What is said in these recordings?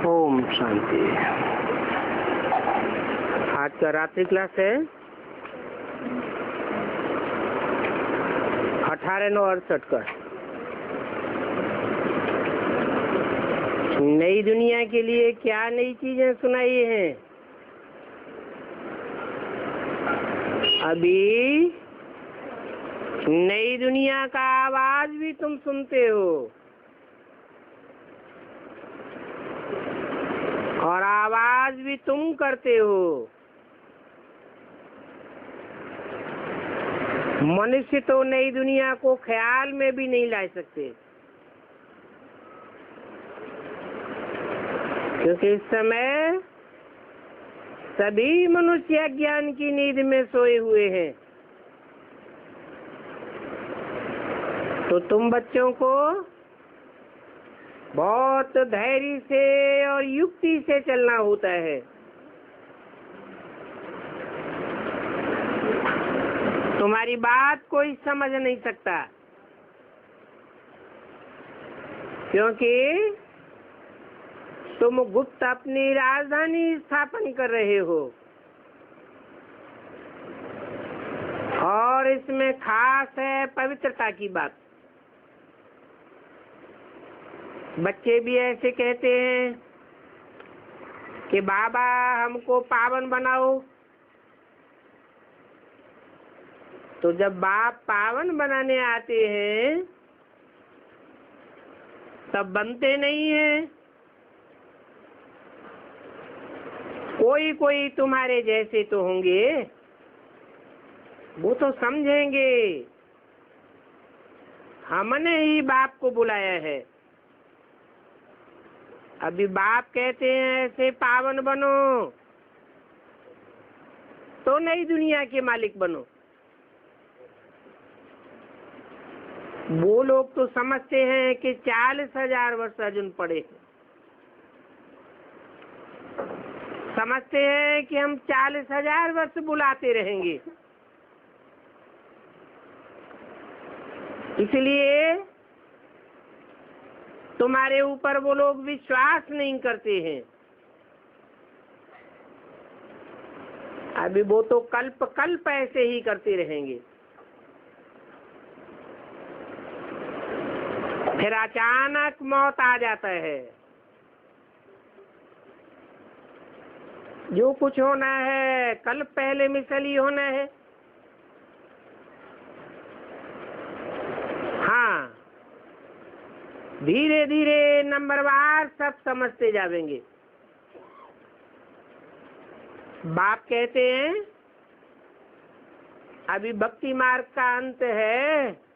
ओम शांति। आज का रात्रि क्लास है 18/9/68 का। नई दुनिया के लिए क्या नई चीजें सुनाई हैं? अभी नई दुनिया का आवाज भी तुम सुनते हो और आवाज भी तुम करते हो। मनुष्य तो नई दुनिया को ख्याल में भी नहीं ला सकते, क्योंकि इस समय सभी मनुष्य अज्ञान की नींद में सोए हुए हैं। तो तुम बच्चों को बहुत धैर्य से और युक्ति से चलना होता है। तुम्हारी बात कोई समझ नहीं सकता, क्योंकि तुम गुप्त अपनी राजधानी स्थापन कर रहे हो और इसमें खास है पवित्रता की बात। बच्चे भी ऐसे कहते हैं कि बाबा हमको पावन बनाओ। तो जब बाप पावन बनाने आते हैं तब बनते नहीं हैं। कोई कोई तुम्हारे जैसे तो होंगे, वो तो समझेंगे हमने ही बाप को बुलाया है। अभी बाप कहते हैं ऐसे पावन बनो तो नई दुनिया के मालिक बनो। वो लोग तो समझते हैं कि 40,000 वर्ष अर्जुन पड़े, समझते हैं कि हम 40,000 वर्ष बुलाते रहेंगे। इसलिए तुम्हारे ऊपर वो लोग विश्वास नहीं करते हैं। अभी वो तो कल्प कल्प ऐसे ही करते रहेंगे। फिर अचानक मौत आ जाता है। जो कुछ होना है कल पहले मिसल ही होना है। हाँ, धीरे धीरे नंबरवार सब समझते जाएंगे। बाप कहते हैं अभी भक्ति मार्ग का अंत है,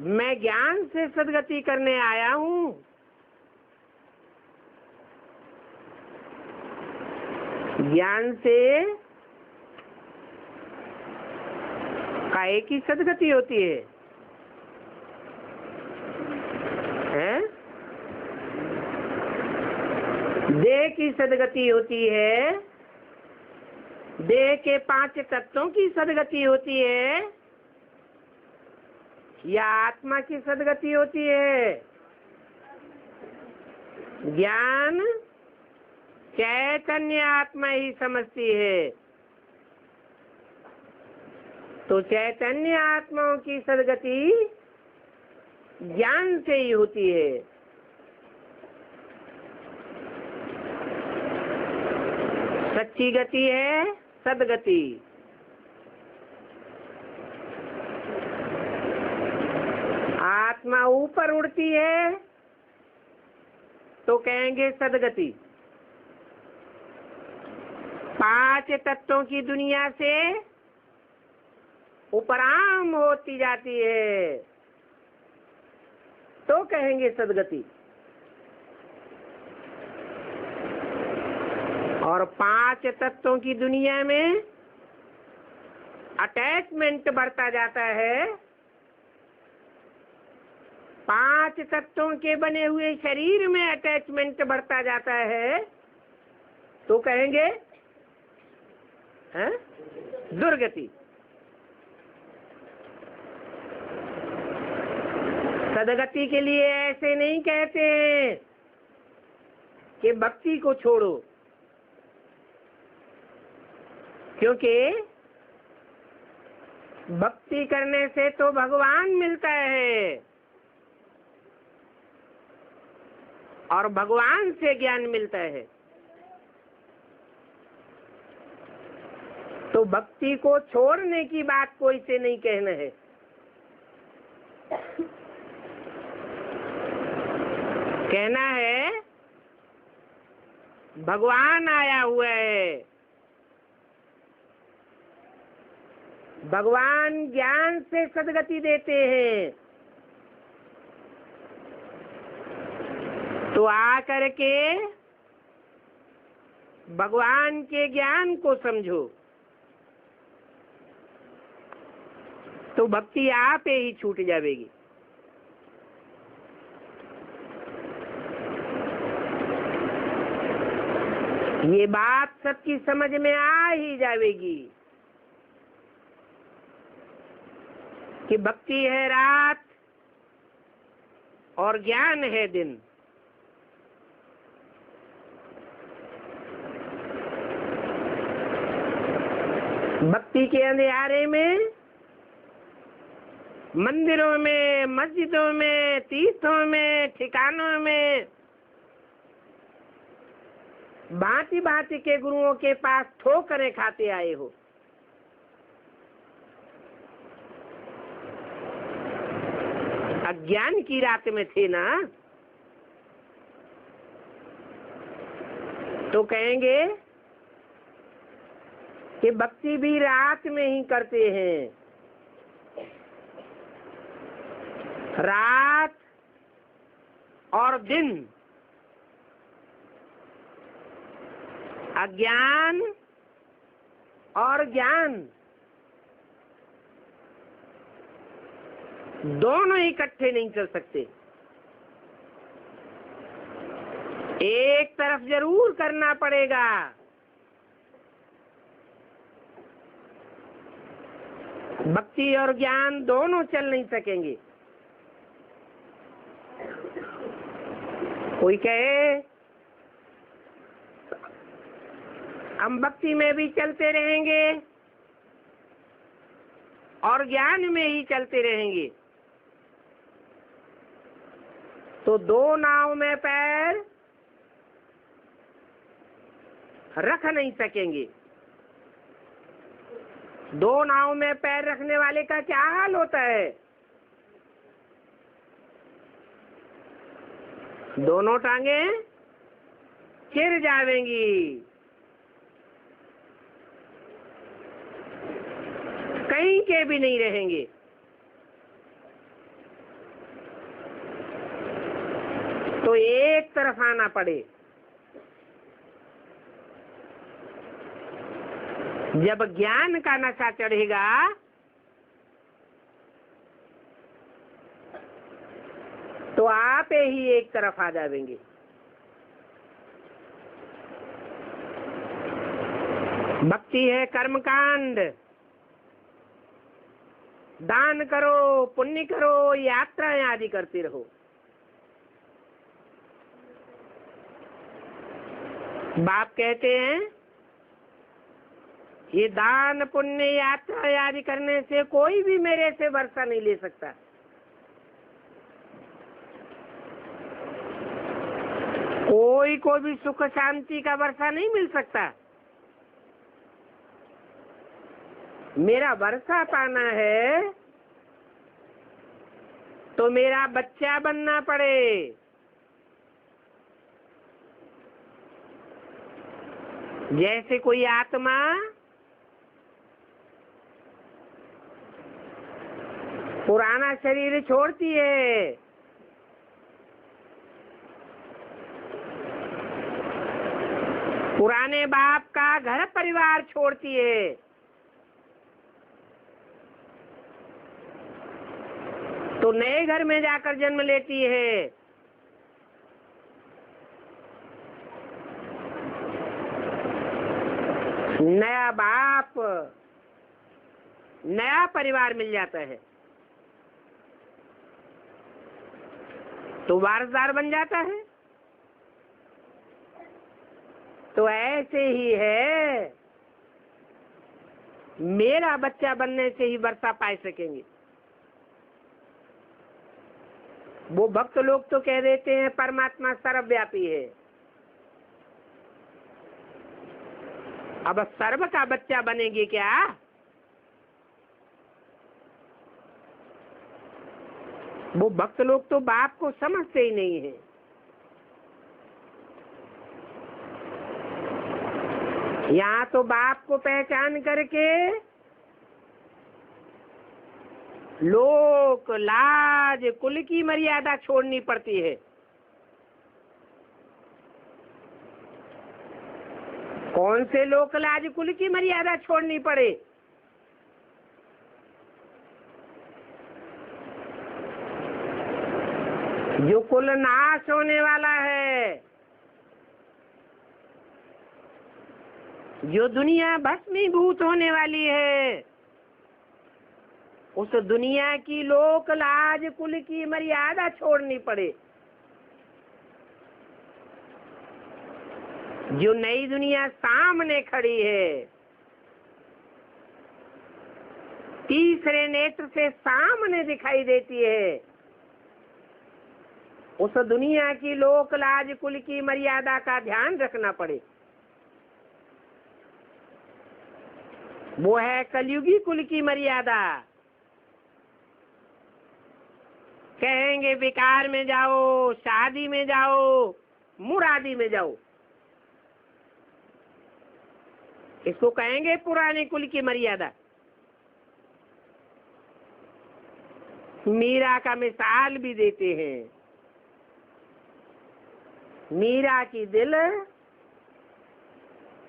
मैं ज्ञान से सद्गति करने आया हूँ। ज्ञान से काहे की सद्गति होती है? देह की सद्गति होती है, देह के 5 तत्वों की सद्गति होती है, या आत्मा की सद्गति होती है? ज्ञान चैतन्य आत्मा ही समझती है। तो चैतन्य आत्माओं की सद्गति ज्ञान से ही होती है। सच्ची गति है सद्गति। आत्मा ऊपर उड़ती है तो कहेंगे सद्गति। 5 तत्वों की दुनिया से उपराम होती जाती है तो कहेंगे सद्गति। और 5 तत्वों की दुनिया में अटैचमेंट बढ़ता जाता है। 5 तत्वों के बने हुए शरीर में अटैचमेंट बढ़ता जाता है तो कहेंगे दुर्गति। सदगति के लिए ऐसे नहीं कहते हैं कि भक्ति को छोड़ो, क्योंकि भक्ति करने से तो भगवान मिलता है और भगवान से ज्ञान मिलता है। तो भक्ति को छोड़ने की बात कोई से नहीं कहना है। कहना है भगवान आया हुआ है, भगवान ज्ञान से सद्गति देते हैं, तो आकर के भगवान के ज्ञान को समझो, तो भक्ति आप ही छूट जाएगी। ये बात सबकी समझ में आ ही जाएगी कि भक्ति है रात और ज्ञान है दिन। भक्ति के अंधेरे में मंदिरों में, मस्जिदों में, तीर्थों में, ठिकानों में भांति भांति के गुरुओं के पास ठोकरें खाते आए हो। अज्ञान की रात में थे ना, तो कहेंगे कि भक्ति भी रात में ही करते हैं। रात और दिन, अज्ञान और ज्ञान दोनों इकट्ठे नहीं चल सकते। एक तरफ जरूर करना पड़ेगा। भक्ति और ज्ञान दोनों चल नहीं सकेंगे। कोई कहे हम भक्ति में भी चलते रहेंगे और ज्ञान में ही चलते रहेंगे, तो दो नाव में पैर रख नहीं सकेंगे। दो नाव में पैर रखने वाले का क्या हाल होता है? दोनों टांगें चिर जावेंगी, कहीं के भी नहीं रहेंगे। तो एक तरफ आना पड़े। जब ज्ञान का नशा चढ़ेगा तो आप ही एक तरफ आ जाएंगे। भक्ति है कर्मकांड। दान करो, पुण्य करो, यात्राएं आदि करते रहो। बाप कहते हैं ये दान पुण्य यात्रा आदि करने से कोई भी मेरे से वर्षा नहीं ले सकता। कोई को भी सुख शांति का वर्षा नहीं मिल सकता। मेरा वर्षा पाना है तो मेरा बच्चा बनना पड़े। जैसे कोई आत्मा पुराना शरीर छोड़ती है, पुराने बाप का घर परिवार छोड़ती है, तो नए घर में जाकर जन्म लेती है। नया बाप, नया परिवार मिल जाता है तो वारसदार बन जाता है। तो ऐसे ही है, मेरा बच्चा बनने से ही वर्षा पा सकेंगे। वो भक्त लोग तो कह देते हैं परमात्मा सर्वव्यापी है। अब सर्व का बच्चा बनेंगे क्या? वो भक्त लोग तो बाप को समझते ही नहीं है। यहाँ तो बाप को पहचान करके लोक लाज कुल की मर्यादा छोड़नी पड़ती है। कौन से लोक लाज कुल की मर्यादा छोड़नी पड़े? जो कुल नाश होने वाला है, जो दुनिया भस्मीभूत होने वाली है, उस दुनिया की लोक लाज कुल की मर्यादा छोड़नी पड़े। जो नई दुनिया सामने खड़ी है, तीसरे नेत्र से सामने दिखाई देती है, उस दुनिया की लोक लाज कुल की मर्यादा का ध्यान रखना पड़े। वो है कलयुगी कुल की मर्यादा। कहेंगे विकार में जाओ, शादी में जाओ, मुरादी में जाओ, इसको कहेंगे पुराने कुल की मर्यादा। मीरा का मिसाल भी देते हैं। मीरा की दिल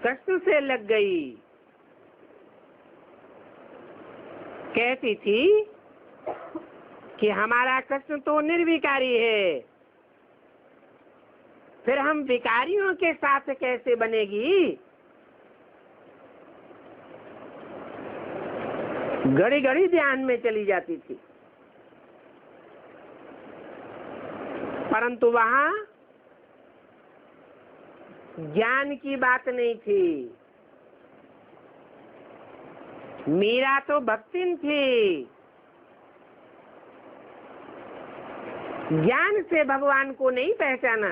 कष्ट से लग गई, कहती थी कि हमारा कृष्ण तो निर्विकारी है, फिर हम विकारियों के साथ कैसे बनेगी? घड़ी घड़ी ध्यान में चली जाती थी, परंतु वहां ज्ञान की बात नहीं थी। मीरा तो भक्तिन थी, ज्ञान से भगवान को नहीं पहचाना।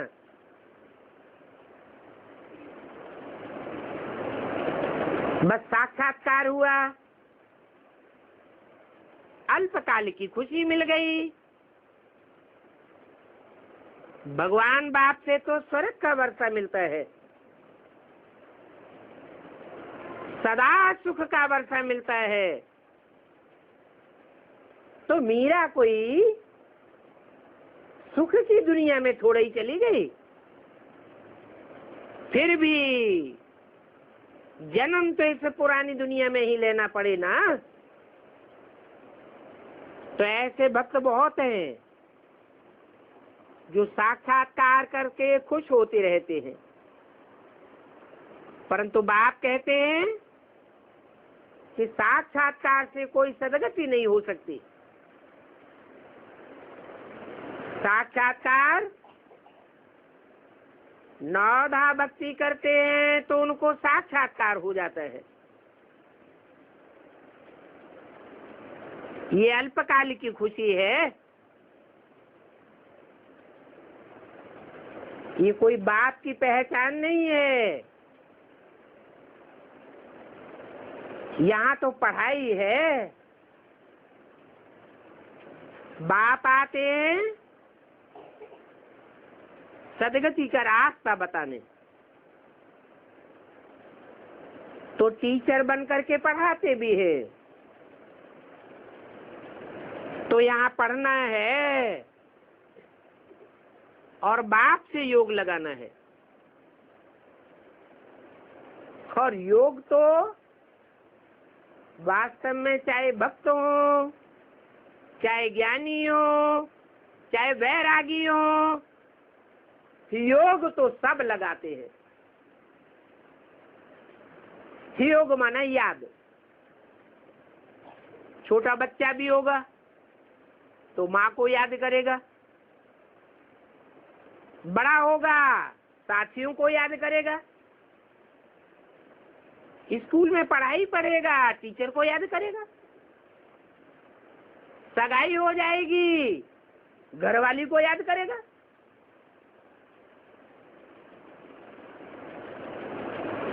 बस साक्षात्कार हुआ, अल्पकाल की खुशी मिल गई। भगवान बाप से तो स्वर्ग का वर्षा मिलता है, सदा सुख का वर्षा मिलता है। तो मीरा कोई सुख की दुनिया में थोड़ा ही चली गई, फिर भी जन्म तो इस पुरानी दुनिया में ही लेना पड़े ना। तो ऐसे भक्त बहुत हैं जो साक्षात्कार करके खुश होते रहते हैं, परंतु बाप कहते हैं कि साक्षात्कार से कोई सदगति नहीं हो सकती। साक्षात्कार नौधा भक्ति करते हैं तो उनको साक्षात्कार हो जाता है। ये अल्पकाल की खुशी है, ये कोई बाप की पहचान नहीं है। यहाँ तो पढ़ाई है, बाप आते हैं सदगति का रास्ता बताने, तो टीचर बन करके पढ़ाते भी है। तो यहाँ पढ़ना है और बाप से योग लगाना है। और योग तो वास्तव में चाहे भक्त हो, चाहे ज्ञानी हो, चाहे वैरागी हो, योग तो सब लगाते हैं। योग माना याद। छोटा बच्चा भी होगा तो माँ को याद करेगा, बड़ा होगा साथियों को याद करेगा, स्कूल में पढ़ाई पढ़ेगा, टीचर को याद करेगा। सगाई हो जाएगी, घरवाली को याद करेगा।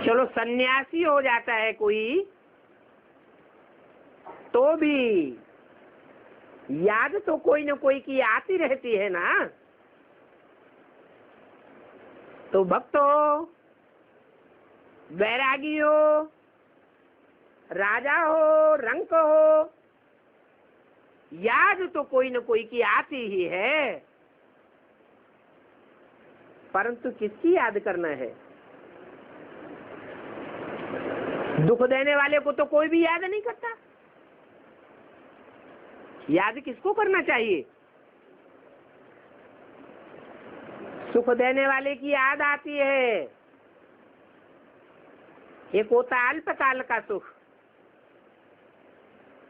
चलो सन्यासी हो जाता है कोई, तो भी याद तो कोई न कोई की आती रहती है ना। तो भक्त हो, बैरागी हो, राजा हो, रंक हो, याद तो कोई न कोई की आती ही है, परंतु किसकी याद करना है? दुख देने वाले को तो कोई भी याद नहीं करता। याद किसको करना चाहिए? सुख देने वाले की याद आती है। एक होता अल्पकाल का सुख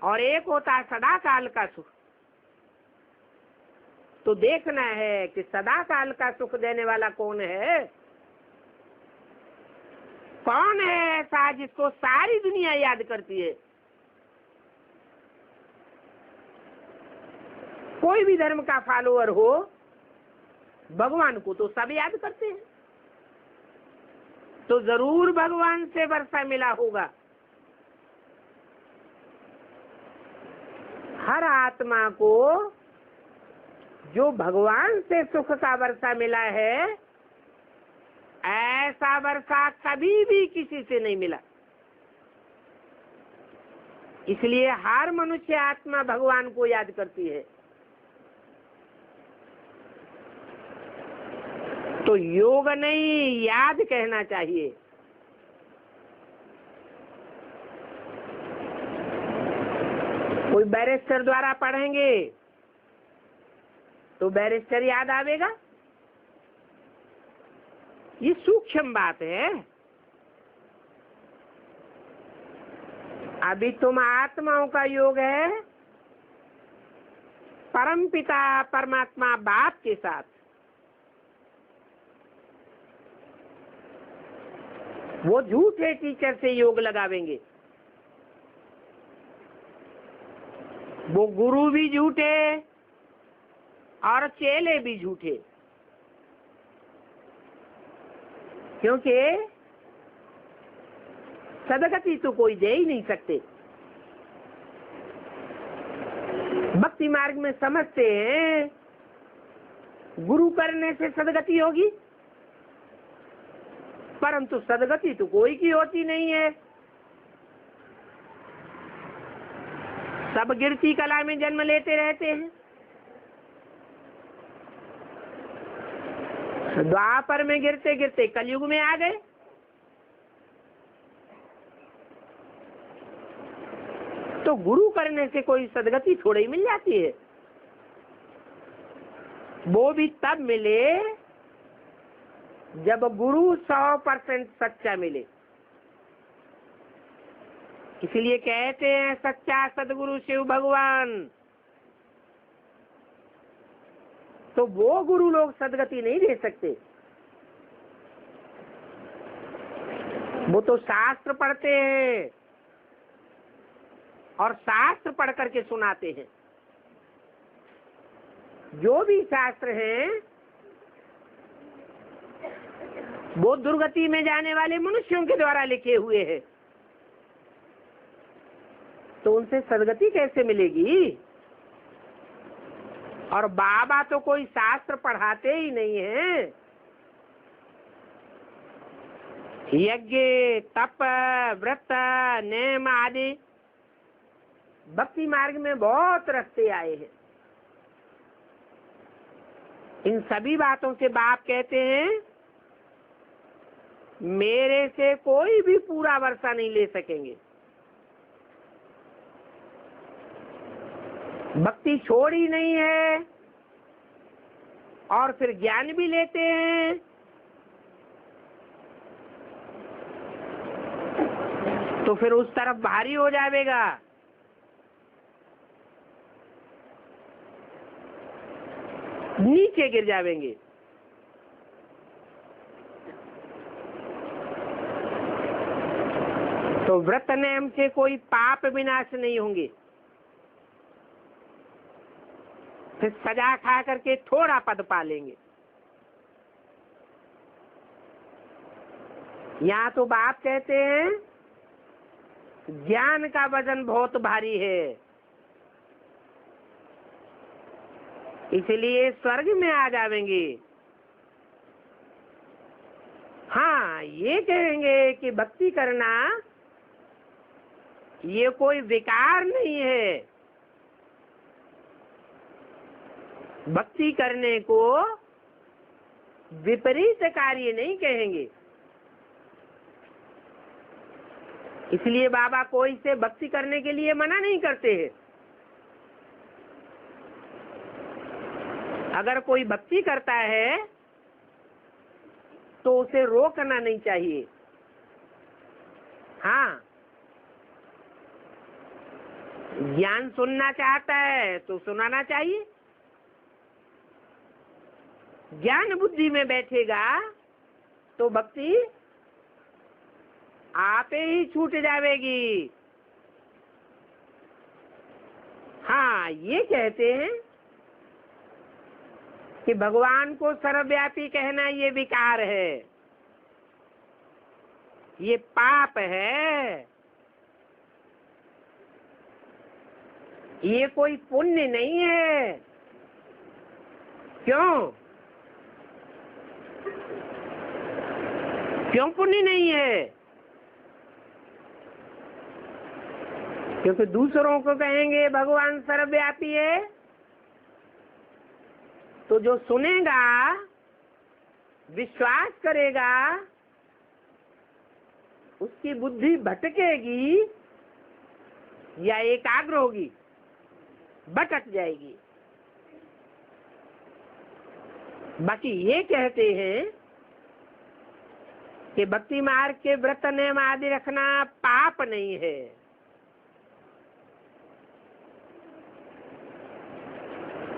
और एक होता सदा काल का सुख। तो देखना है कि सदा काल का सुख देने वाला कौन है। कौन है ऐसा जिसको सारी दुनिया याद करती है? कोई भी धर्म का फॉलोअर हो, भगवान को तो सब याद करते हैं, तो जरूर भगवान से वर्षा मिला होगा। हर आत्मा को जो भगवान से सुख का वर्षा मिला है, ऐसा वर्षा कभी भी किसी से नहीं मिला। इसलिए हर मनुष्य आत्मा भगवान को याद करती है। तो योग नहीं, याद कहना चाहिए। कोई बैरिस्टर द्वारा पढ़ेंगे तो बैरिस्टर याद आवेगा। ये सूक्ष्म बात है। अभी तुम आत्माओं का योग है परम पिता परमात्मा बाप के साथ। वो झूठे टीचर से योग लगावेंगे, वो गुरु भी झूठे और चेले भी झूठे, क्योंकि सदगति तो कोई दे ही नहीं सकते। भक्ति मार्ग में समझते हैं गुरु करने से सदगति होगी, परंतु सदगति तो कोई की होती नहीं है। सब गिरती कला में जन्म लेते रहते हैं। द्वापर में गिरते गिरते कलयुग में आ गए। तो गुरु करने से कोई सदगति थोड़ी ही मिल जाती है। वो भी तब मिले जब गुरु 100% सच्चा मिले। इसलिए कहते हैं सच्चा सदगुरु शिव भगवान। तो वो गुरु लोग सदगति नहीं दे सकते। वो तो शास्त्र पढ़ते हैं और शास्त्र पढ़ करके सुनाते हैं। जो भी शास्त्र हैं वो दुर्गति में जाने वाले मनुष्यों के द्वारा लिखे हुए हैं। तो उनसे सदगति कैसे मिलेगी? और बाबा तो कोई शास्त्र पढ़ाते ही नहीं है। यज्ञ, तप, व्रत, नेम आदि भक्ति मार्ग में बहुत रास्ते आए हैं। इन सभी बातों से बाप कहते हैं मेरे से कोई भी पूरा वर्षा नहीं ले सकेंगे। भक्ति छोड़ी नहीं है और फिर ज्ञान भी लेते हैं। तो फिर उस तरफ भारी हो जाएगा। नीचे गिर जाएंगे। तो व्रत नियम से कोई पाप विनाश नहीं होंगे, फिर सजा खा करके थोड़ा पद पा लेंगे। यहाँ तो बाप कहते हैं ज्ञान का वजन बहुत भारी है, इसलिए स्वर्ग में आ जाएंगे। हाँ, ये कहेंगे कि भक्ति करना ये कोई विकार नहीं है, भक्ति करने को विपरीत कार्य नहीं कहेंगे। इसलिए बाबा कोई से भक्ति करने के लिए मना नहीं करते हैं। अगर कोई भक्ति करता है तो उसे रोकना नहीं चाहिए। हाँ, ज्ञान सुनना चाहता है तो सुनाना चाहिए। ज्ञान बुद्धि में बैठेगा तो भक्ति आपे ही छूट जाएगी। हाँ, ये कहते हैं कि भगवान को सर्वव्यापी कहना ये विकार है, ये पाप है, ये कोई पुण्य नहीं है। क्यों? क्यों पुण्य नहीं है? क्योंकि दूसरों को कहेंगे भगवान सर्वव्यापी है, तो जो सुनेगा, विश्वास करेगा, उसकी बुद्धि भटकेगी या एकाग्र होगी? भटक जाएगी। बाकी ये कहते हैं कि भक्ति मार्ग के व्रत नियम आदि रखना पाप नहीं है,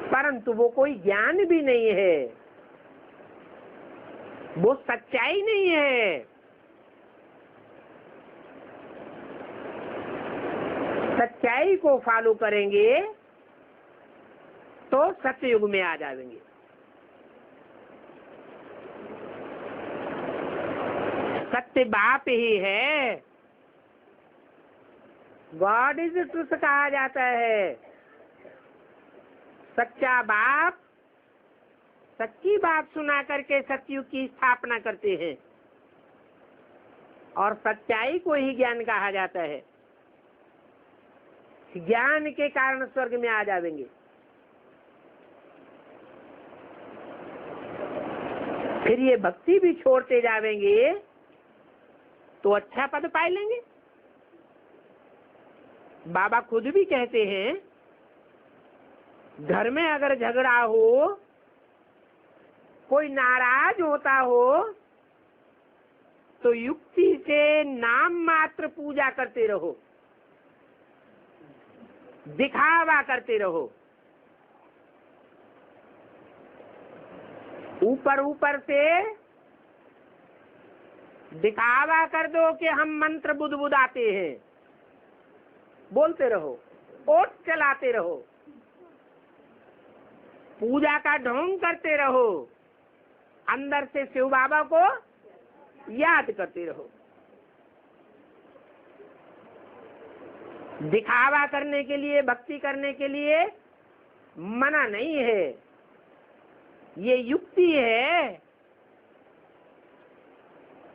परंतु वो कोई ज्ञान भी नहीं है, वो सच्चाई नहीं है। सच्चाई को फॉलो करेंगे तो सत्ययुग में आ जाएंगे। सत्य बाप ही है, गॉड इज ट्रुथ कहा जाता है। सच्चा बाप सच्ची बात सुना करके सतयुग की स्थापना करते हैं, और सच्चाई को ही ज्ञान कहा जाता है। ज्ञान के कारण स्वर्ग में आ जाएंगे। फिर ये भक्ति भी छोड़ते जाएंगे तो अच्छा पद पाए लेंगे। बाबा खुद भी कहते हैं, घर में अगर झगड़ा हो, कोई नाराज होता हो, तो युक्ति से नाम मात्र पूजा करते रहो, दिखावा करते रहो। ऊपर ऊपर से दिखावा कर दो कि हम मंत्र बुदबुदाते हैं, बोलते रहो, ओट चलाते रहो, पूजा का ढोंग करते रहो, अंदर से शिव बाबा को याद करते रहो। दिखावा करने के लिए, भक्ति करने के लिए मना नहीं है, ये युक्ति है,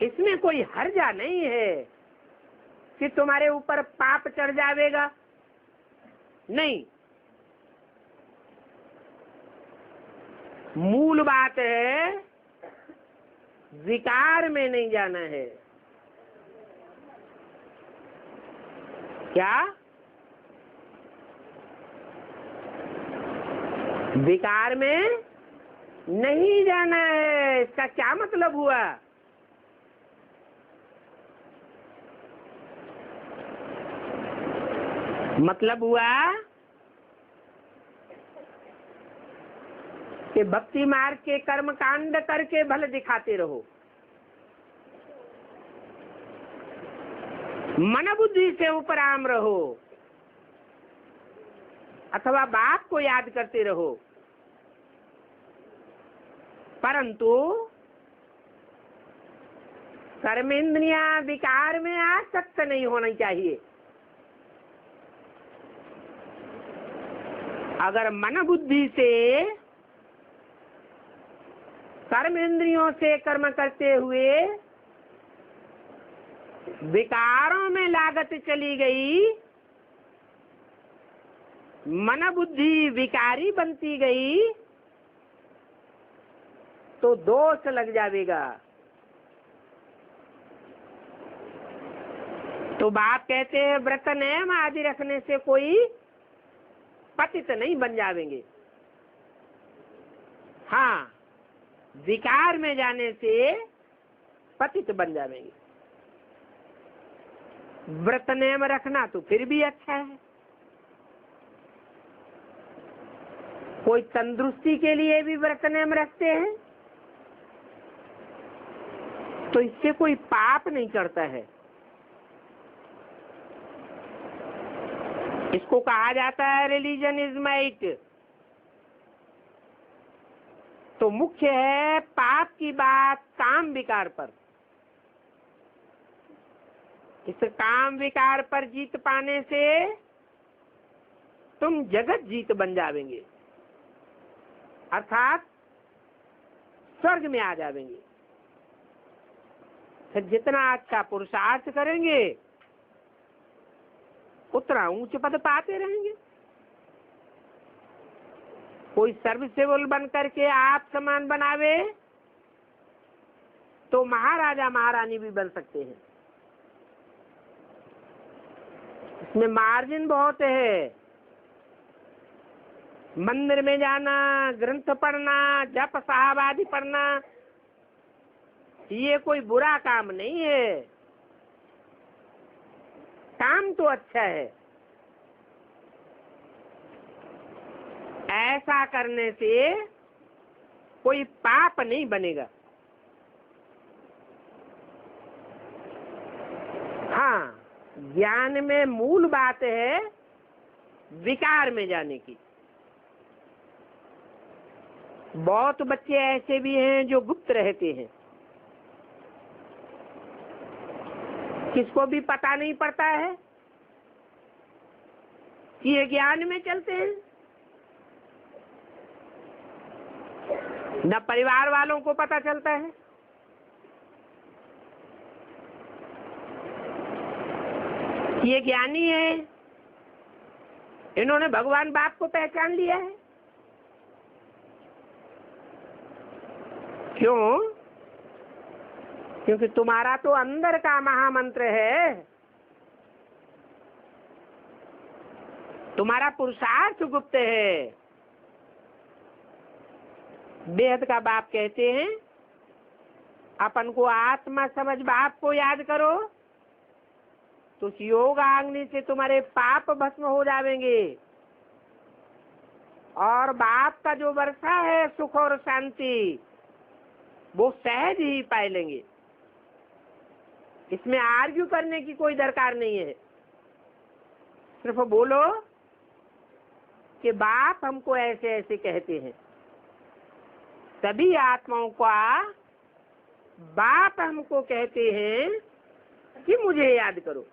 इसमें कोई हर्जा नहीं है कि तुम्हारे ऊपर पाप चढ़ जाएगा। नहीं, मूल बात है विकार में नहीं जाना है। क्या? विकार में नहीं जाना है। इसका क्या मतलब हुआ? मतलब हुआ कि भक्ति मार्ग के कर्म कांड करके भले दिखाते रहो, मन बुद्धि से उपराम रहो अथवा बाप को याद करते रहो, परंतु कर्मेंद्रियां विकार में आसक्त नहीं होनी चाहिए। अगर मन बुद्धि से कर्मेंद्रियों से कर्म करते हुए विकारों में लागत चली गई, मन बुद्धि विकारी बनती गई, तो दोष लग जाएगा। तो बाप कहते हैं व्रत नियम आदि रखने से कोई पतित नहीं बन जाएंगे। हाँ, विकार में जाने से पतित बन जाएंगे। व्रत नियम रखना तो फिर भी अच्छा है। कोई तंदुरुस्ती के लिए भी व्रत नियम रखते हैं, तो इससे कोई पाप नहीं करता है। इसको कहा जाता है रिलीजन इज माइट। तो मुख्य है पाप की बात काम विकार पर। इस काम विकार पर जीत पाने से तुम जगत जीत बन जावेंगे, अर्थात स्वर्ग में आ जावेंगे। फिर जितना अच्छा पुरुषार्थ करेंगे उतना ऊंच पद पाते रहेंगे। कोई सर्विसेबल बन करके आप समान बनावे तो महाराजा महारानी भी बन सकते हैं। इसमें मार्जिन बहुत है। मंदिर में जाना, ग्रंथ पढ़ना, जप साहब आदि पढ़ना, ये कोई बुरा काम नहीं है। काम तो अच्छा है। ऐसा करने से कोई पाप नहीं बनेगा। हाँ, ज्ञान में मूल बात है विकार में जाने की। बहुत बच्चे ऐसे भी हैं जो गुप्त रहते हैं, किसको भी पता नहीं पड़ता है कि ये ज्ञान में चलते हैं। न परिवार वालों को पता चलता है, ये ज्ञानी है, इन्होंने भगवान बाप को पहचान लिया है। क्यों? क्योंकि तुम्हारा तो अंदर का महामंत्र है, तुम्हारा पुरुषार्थ गुप्त है। बेहद का बाप कहते हैं अपन को आत्मा समझ बाप को याद करो तो उस योग आग्नि से तुम्हारे पाप भस्म हो जाएंगे और बाप का जो वर्षा है सुख और शांति वो सहज ही पाए लेंगे। इसमें आर्ग्यू करने की कोई दरकार नहीं है। सिर्फ बोलो कि बाप हमको ऐसे ऐसे कहते हैं। सभी आत्माओं का बाप हमको कहते हैं कि मुझे याद करो।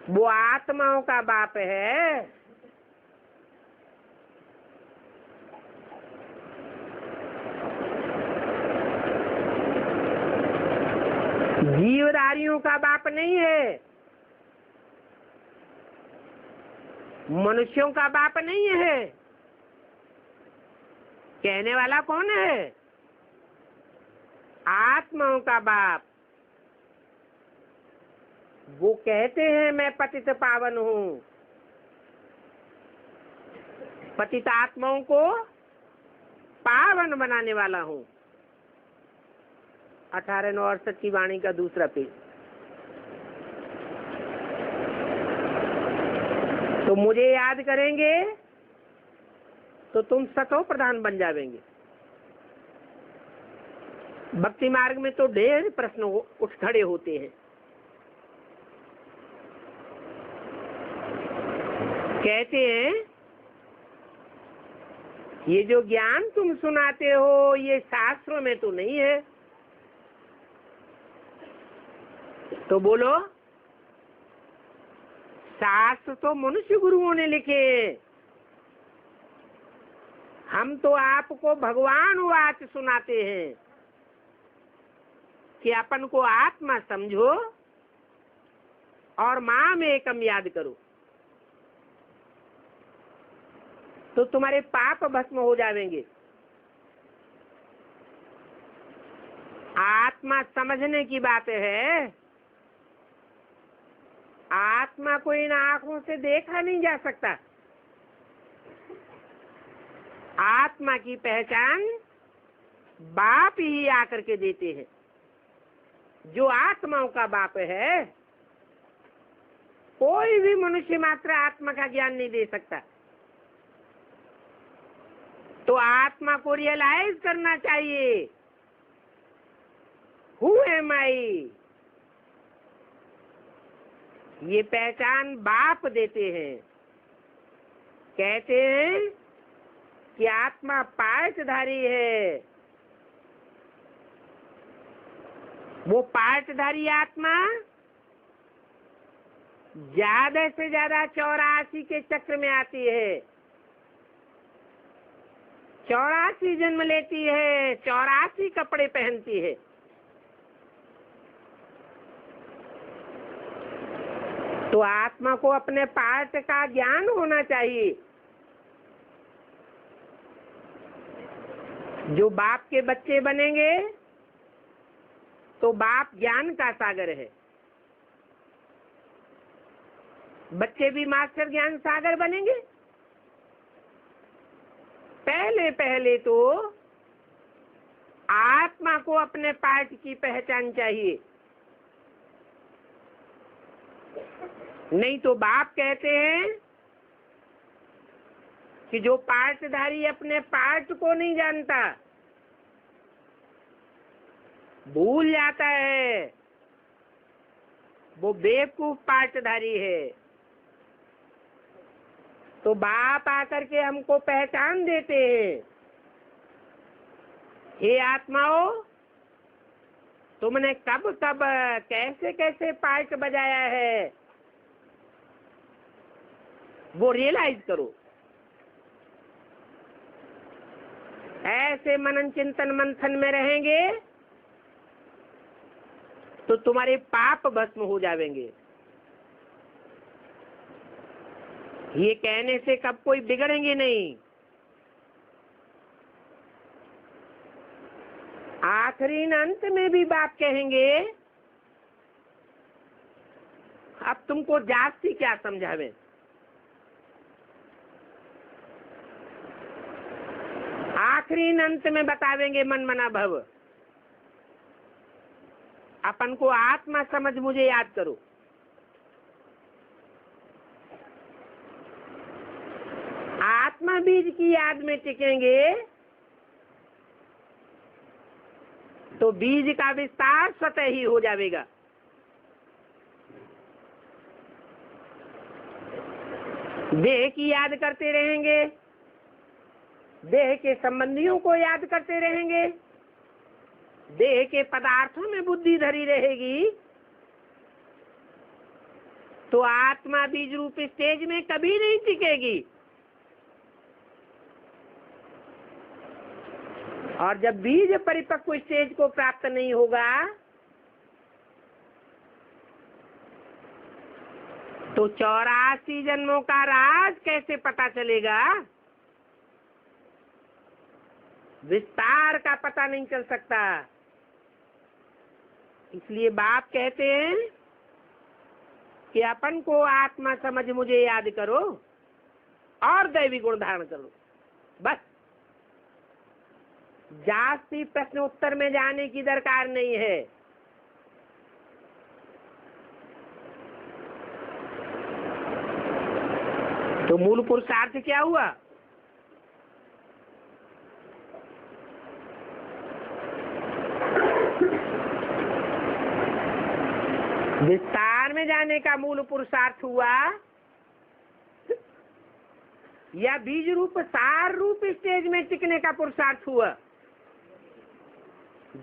वो आत्माओं का बाप है। जीवधारियों का बाप नहीं है, मनुष्यों का बाप नहीं है। कहने वाला कौन है? आत्माओं का बाप। वो कहते हैं मैं पतित पावन हूँ। पतित आत्माओं को पावन बनाने वाला हूँ। 1868 की वाणी का दूसरा पेज। तो मुझे याद करेंगे तो तुम सतो प्रधान बन जाएंगे। भक्ति मार्ग में तो ढेर प्रश्न उठ खड़े होते हैं। कहते हैं ये जो ज्ञान तुम सुनाते हो ये शास्त्रों में तो नहीं है। तो बोलो, शास्त्र तो मनुष्य गुरुओं ने लिखे, हम तो आपको भगवान वाच सुनाते हैं कि अपन को आत्मा समझो और माम एकम याद करो, तो तुम्हारे पाप भस्म हो जाएंगे। आत्मा समझने की बात है। आत्मा को इन आंखों से देखा नहीं जा सकता। आत्मा की पहचान बाप ही आकर के देते हैं। जो आत्माओं का बाप है, कोई भी मनुष्य मात्र आत्मा का ज्ञान नहीं दे सकता। तो आत्मा को रियलाइज करना चाहिए, हु एम आई। ये पहचान बाप देते हैं। कहते हैं कि आत्मा पार्टधारी है। वो पार्टधारी आत्मा ज्यादा से ज्यादा 84 के चक्र में आती है। 84 जन्म लेती है, 84 कपड़े पहनती है। तो आत्मा को अपने पार्ट का ज्ञान होना चाहिए। जो बाप के बच्चे बनेंगे तो बाप ज्ञान का सागर है। बच्चे भी मास्टर ज्ञान सागर बनेंगे। पहले पहले तो आत्मा को अपने पार्ट की पहचान चाहिए, नहीं तो बाप कहते हैं कि जो पार्टधारी अपने पार्ट को नहीं जानता, भूल जाता है, वो बेवकूफ पार्टधारी है। तो बाप आकर के हमको पहचान देते हैं, हे आत्माओं, तुमने कब कब कैसे कैसे पार्ट बजाया है, वो रियलाइज करो। ऐसे मनन चिंतन मंथन में रहेंगे तो तुम्हारे पाप भस्म हो जाएंगे। ये कहने से कब कोई बिगड़ेंगे नहीं। आखिरी अंत में भी बाप कहेंगे, अब तुमको जास्ती क्या समझावे। आखिरी अंत में बतावेंगे मन मना भव, अपन को आत्मा समझ मुझे याद करो। आत्मा बीज की याद में टिकेंगे तो बीज का विस्तार स्वतः ही हो जाएगा। देह की याद करते रहेंगे, देह के संबंधियों को याद करते रहेंगे, देह के पदार्थों में बुद्धि धरी रहेगी, तो आत्मा बीज रूप स्टेज में कभी नहीं टिकेगी। और जब बीज परिपक्व स्टेज को प्राप्त नहीं होगा तो 84 जन्मों का राज कैसे पता चलेगा, विस्तार का पता नहीं चल सकता। इसलिए बाप कहते हैं कि अपन को आत्मा समझ मुझे याद करो और दैवी गुण धारण करो। बस जास्ती प्रश्न उत्तर में जाने की दरकार नहीं है। तो मूल पुरुषार्थ क्या हुआ? विस्तार में जाने का मूल पुरुषार्थ हुआ या बीज रूप सार रूप स्टेज में टिकने का पुरुषार्थ हुआ?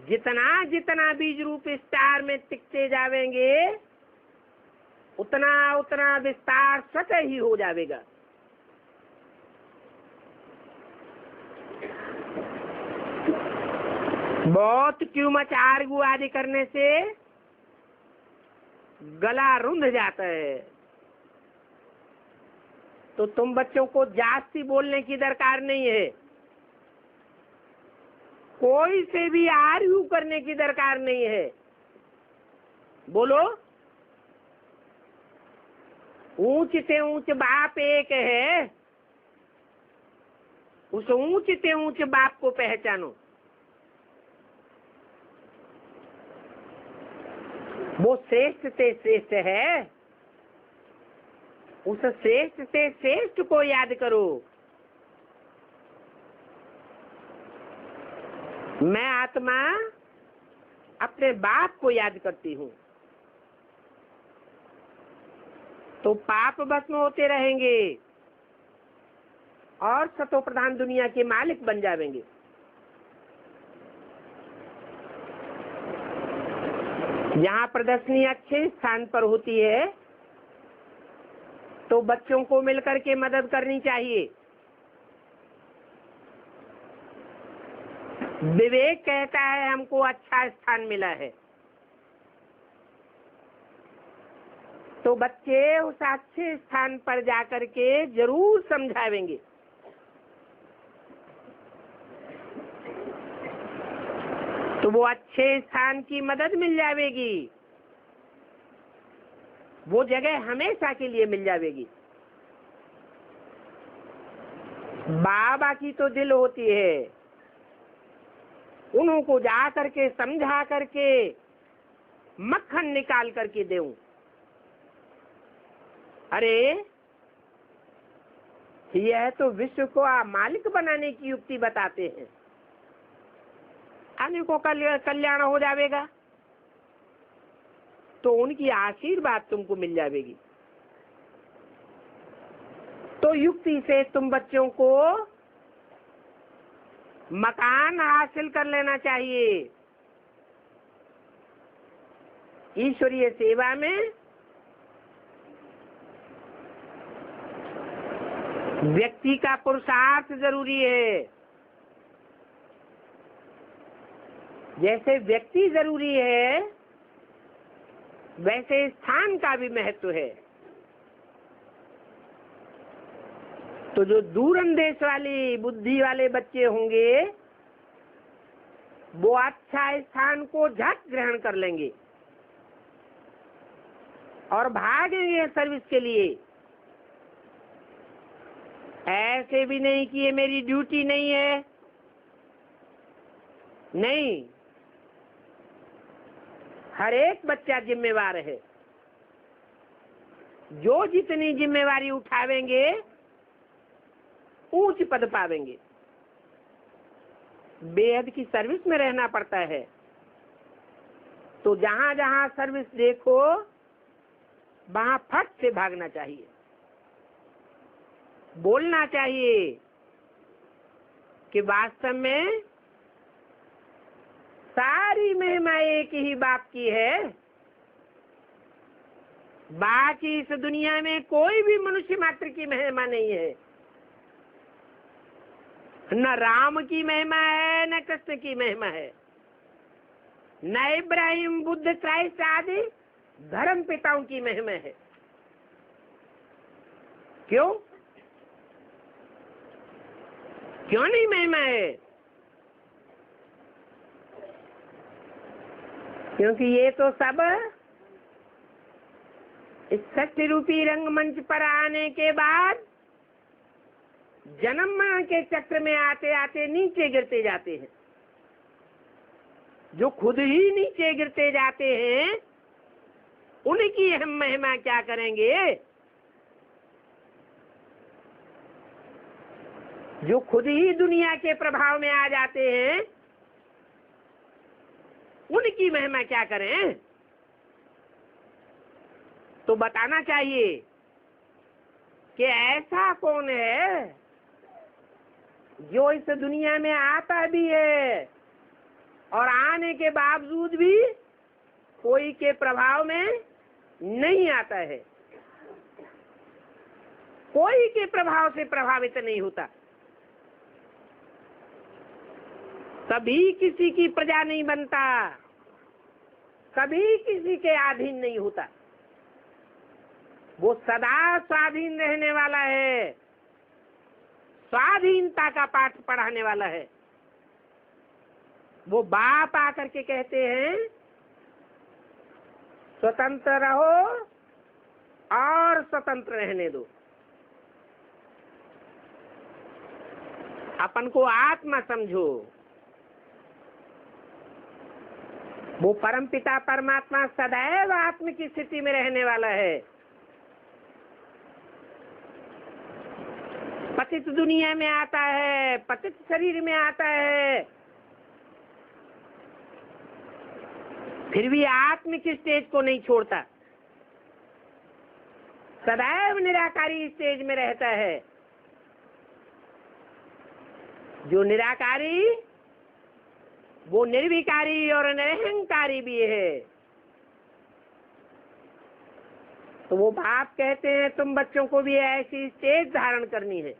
जितना जितना बीज रूप स्टार में टिकते जावेंगे उतना उतना विस्तार स्वतः ही हो जाएगा। बहुत क्यों मच आर्गू आदि करने से गला रुंध जाता है। तो तुम बच्चों को जास्ती बोलने की दरकार नहीं है, कोई से भी आर्गू करने की दरकार नहीं है। बोलो, ऊंच से ऊंच बाप एक है, उस ऊंच से ऊंच बाप को पहचानो। वो श्रेष्ठ से श्रेष्ठ है, उस श्रेष्ठ से श्रेष्ठ को याद करो। मैं आत्मा अपने बाप को याद करती हूँ तो पाप भस्म होते रहेंगे और सतो प्रधान दुनिया के मालिक बन जाएंगे। यहाँ प्रदर्शनी अच्छे स्थान पर होती है तो बच्चों को मिलकर के मदद करनी चाहिए। विवेक कहता है हमको अच्छा स्थान मिला है, तो बच्चे उस अच्छे स्थान पर जाकर के जरूर समझावेंगे। तो वो अच्छे स्थान की मदद मिल जाएगी, वो जगह हमेशा के लिए मिल जाएगी। बाबा की तो दिल होती है, उनको जा करके समझा करके मक्खन निकाल करके दूं। अरे यह तो विश्व को मालिक बनाने की युक्ति बताते हैं, अनेकों को कल्याण हो जाएगा, तो उनकी आशीर्वाद तुमको मिल जाएगी। तो युक्ति से तुम बच्चों को मकान हासिल कर लेना चाहिए। ईश्वरीय सेवा में व्यक्ति का पुरुषार्थ जरूरी है, जैसे व्यक्ति जरूरी है वैसे स्थान का भी महत्व है। तो जो दूरंदेश वाली बुद्धि वाले बच्चे होंगे वो अच्छा स्थान को झट ग्रहण कर लेंगे और भागेंगे सर्विस के लिए। ऐसे भी नहीं कि ये मेरी ड्यूटी नहीं है, नहीं, हर एक बच्चा जिम्मेवार है। जो जितनी जिम्मेवारी उठावेंगे ऊंच पद पावेंगे। बेहद की सर्विस में रहना पड़ता है, तो जहां जहां सर्विस देखो वहां फट से भागना चाहिए, बोलना चाहिए कि वास्तव में सारी महिमा एक ही बाप की है, बाकी इस दुनिया में कोई भी मनुष्य मात्र की महिमा नहीं है। न राम की महिमा है, न कृष्ण की महिमा है, न इब्राहिम बुद्ध क्राइस्ट आदि धर्म पिताओं की महिमा है। क्यों क्यों नहीं महिमा है? क्योंकि ये तो सब इस सत्य रूपी रंगमंच पर आने के बाद जन्म मरण के चक्र में आते आते नीचे गिरते जाते हैं। जो खुद ही नीचे गिरते जाते हैं उनकी हम महिमा क्या करेंगे? जो खुद ही दुनिया के प्रभाव में आ जाते हैं उनकी की महिमा क्या करें? तो बताना चाहिए कि ऐसा कौन है जो इस दुनिया में आता भी है और आने के बावजूद भी कोई के प्रभाव में नहीं आता है, कोई के प्रभाव से प्रभावित नहीं होता, कभी किसी की प्रजा नहीं बनता, कभी किसी के अधीन नहीं होता। वो सदा स्वाधीन रहने वाला है, स्वाधीनता का पाठ पढ़ाने वाला है। वो बाप आकर के कहते हैं स्वतंत्र रहो और स्वतंत्र रहने दो। अपन को आत्मा समझो। वो परमपिता परमात्मा सदैव आत्म की स्थिति में रहने वाला है। पतित दुनिया में आता है, पतित शरीर में आता है, फिर भी आत्म की स्टेज को नहीं छोड़ता, सदैव निराकारी स्टेज में रहता है। जो निराकारी वो निर्विकारी और निरहंकारी भी है। तो वो बाप कहते हैं तुम बच्चों को भी ऐसी स्टेज धारण करनी है।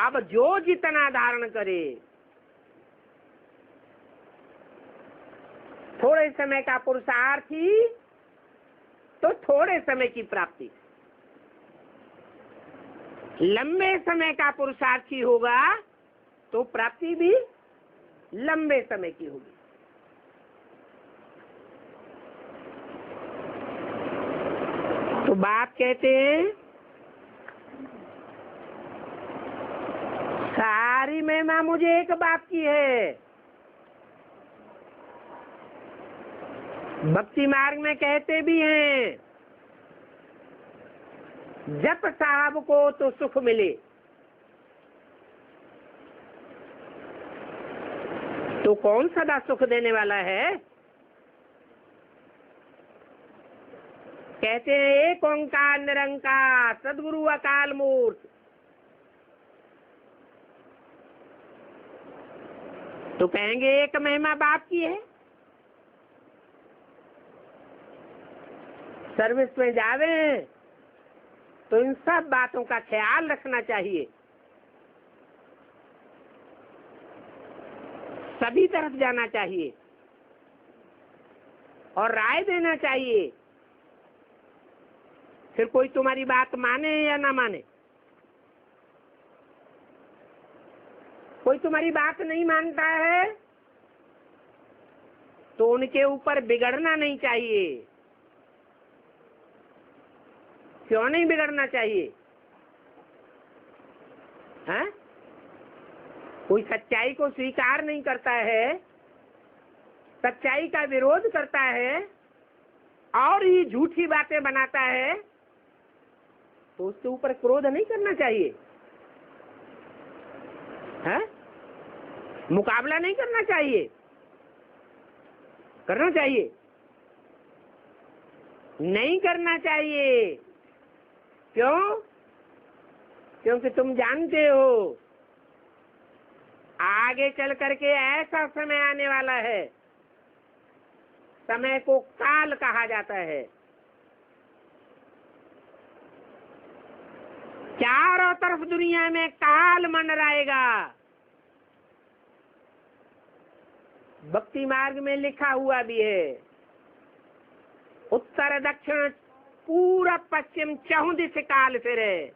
अब जो जितना धारण करे, थोड़े समय का पुरुषार्थी तो थोड़े समय की प्राप्ति, लंबे समय का पुरुषार्थी होगा तो प्राप्ति भी लंबे समय की होगी। तो बाप कहते हैं सारी महिमा मुझे एक बाप की है। भक्ति मार्ग में कहते भी हैं जप साहब को तो सुख मिले। तो कौन सदा सुख देने वाला है? कहते हैं एक ओंकार निरंकार सद्गुरु अकाल मूर्त। तो कहेंगे एक महिमा बाप की है। सर्विस में जावे तो इन सब बातों का ख्याल रखना चाहिए, सभी तरफ जाना चाहिए और राय देना चाहिए। फिर कोई तुम्हारी बात माने या ना माने, कोई तुम्हारी बात नहीं मानता है तो उनके ऊपर बिगड़ना नहीं चाहिए। क्यों नहीं बिगड़ना चाहिए? हाँ? कोई सच्चाई को स्वीकार नहीं करता है, सच्चाई का विरोध करता है और ये झूठी बातें बनाता है तो उसके ऊपर क्रोध नहीं करना चाहिए। है? मुकाबला नहीं करना चाहिए, करना चाहिए? नहीं करना चाहिए। क्यों? क्योंकि तुम जानते हो आगे चल करके ऐसा समय आने वाला है, समय को काल कहा जाता है। चारों तरफ दुनिया में काल मंडराएगा। भक्ति मार्ग में लिखा हुआ भी है उत्तर दक्षिण पूरब पश्चिम चहुं दिश काल फिरे।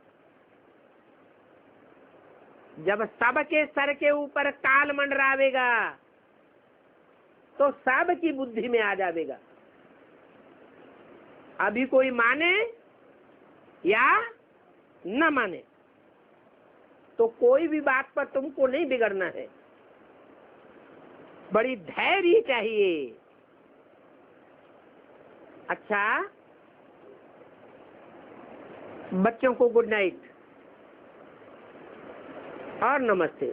जब सबके सर के ऊपर काल मंडरावेगा तो सब की बुद्धि में आ जाएगा। अभी कोई माने या न माने तो कोई भी बात पर तुमको नहीं बिगड़ना है। बड़ी धैर्य चाहिए। अच्छा, बच्चों को गुड नाइट और नमस्ते।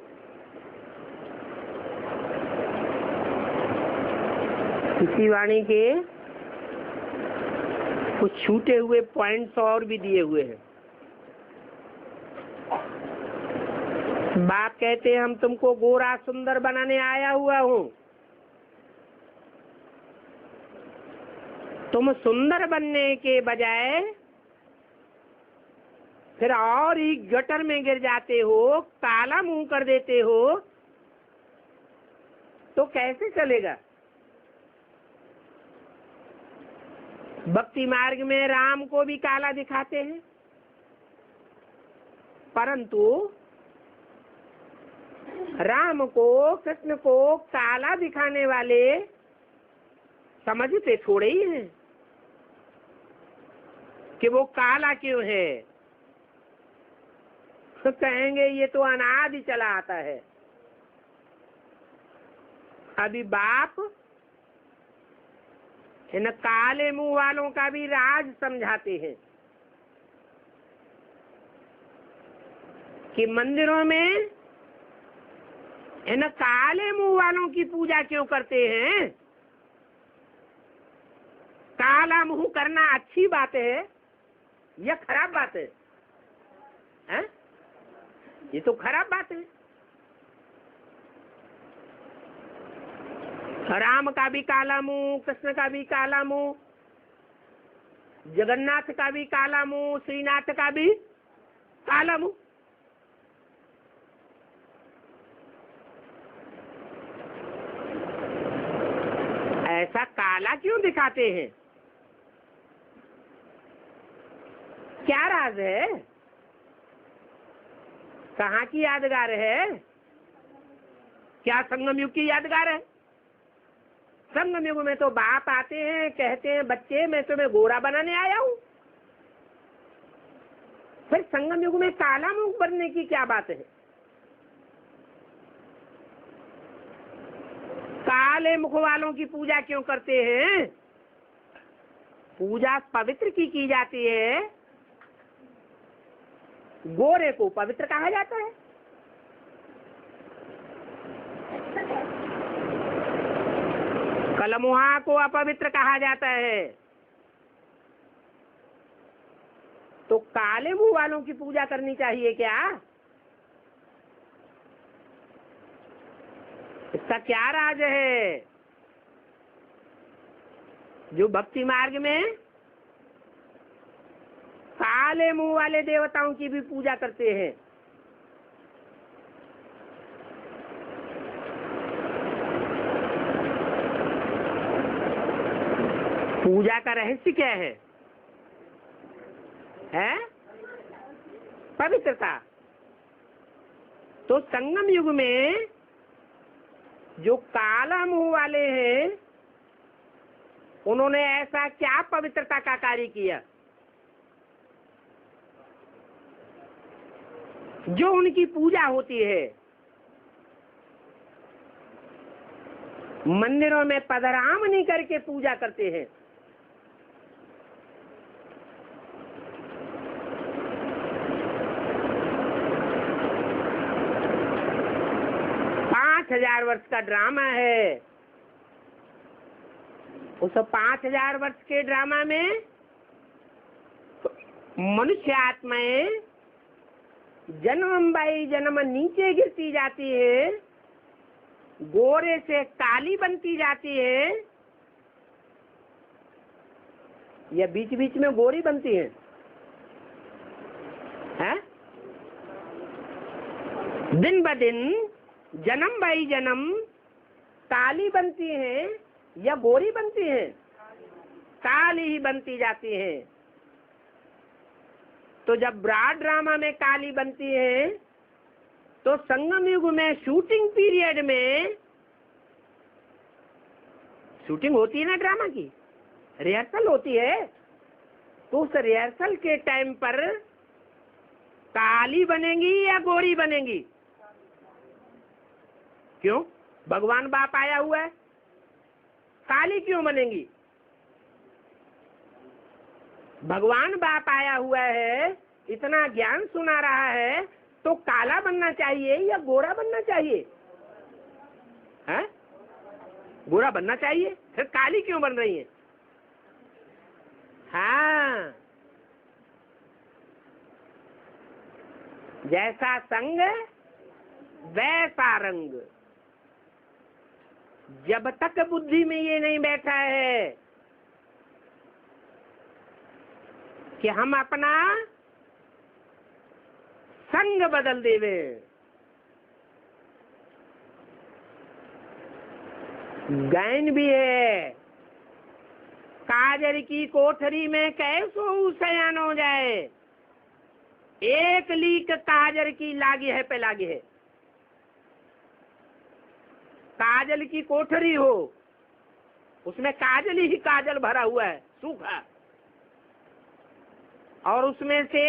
इसी वाणी के कुछ छूटे हुए पॉइंट्स और भी दिए हुए हैं। बाप कहते हैं हम तुमको गोरा सुंदर बनाने आया हुआ हूं, तुम सुंदर बनने के बजाय फिर और ही गटर में गिर जाते हो, काला मुंह कर देते हो, तो कैसे चलेगा। भक्ति मार्ग में राम को भी काला दिखाते हैं, परंतु राम को कृष्ण को काला दिखाने वाले समझते थोड़े ही हैं कि वो काला क्यों है। तो कहेंगे ये तो अनादि चला आता है। अभी बाप इन काले मुंह वालों का भी राज समझाते हैं कि मंदिरों में इन काले मुंह वालों की पूजा क्यों करते हैं। काला मुंह करना अच्छी बात है या खराब बात है? हैं? ये तो खराब बात है। राम का भी काला मुंह, कृष्ण का भी काला मुंह, जगन्नाथ का भी काला मुंह, श्रीनाथ का भी काला मुंह। ऐसा काला क्यों दिखाते हैं? क्या राज है? कहाँ की यादगार है? क्या संगम युग की यादगार है? संगम युग में तो बाप आते हैं, कहते हैं बच्चे मैं तुम्हें गोरा बनाने आया हूं। फिर संगम युग में काला मुंह बनने की क्या बात है? काले मुख वालों की पूजा क्यों करते हैं? पूजा पवित्र की जाती है, गोरे को पवित्र कहा जाता है। कलमुहा को अपवित्र कहा जाता है। तो काले मुंह वालों की पूजा करनी चाहिए क्या? इसका क्या राज है? जो भक्ति मार्ग में काले मुंह वाले देवताओं की भी पूजा करते हैं, पूजा का रहस्य क्या है? पवित्रता। तो संगम युग में जो काला मुंह वाले हैं, उन्होंने ऐसा क्या पवित्रता का कार्य किया जो उनकी पूजा होती है? मंदिरों में पधरामनी करके पूजा करते हैं। हजार वर्ष का ड्रामा है। उस 5000 वर्ष के ड्रामा में मनुष्य आत्माएं जन्म बाई जन्म नीचे गिरती जाती है, गोरे से काली बनती जाती है, या बीच बीच में गोरी बनती है? दिन ब दिन जन्म बाई जन्म काली बनती हैं या गोरी बनती हैं? काली ही बनती जाती हैं। तो जब ब्रॉड ड्रामा में काली बनती है, तो संगम युग में शूटिंग पीरियड में शूटिंग होती है ना, ड्रामा की रिहर्सल होती है, तो उस रिहर्सल के टाइम पर काली बनेंगी या गोरी बनेंगी? क्यों? भगवान बाप आया हुआ है, काली क्यों बनेंगी? भगवान बाप आया हुआ है, इतना ज्ञान सुना रहा है, तो काला बनना चाहिए या गोरा बनना चाहिए? गोरा बनना चाहिए, फिर काली क्यों बन रही है? हाँ, जैसा संग वैसा रंग। जब तक बुद्धि में ये नहीं बैठा है कि हम अपना संग बदल देवे, गायन भी है, काजर की कोठरी में कैसो शयन हो जाए, एक लीक काजर की लागी है पे लागी है। काजल की कोठरी हो, उसमें काजल ही काजल भरा हुआ है सूखा, और उसमें से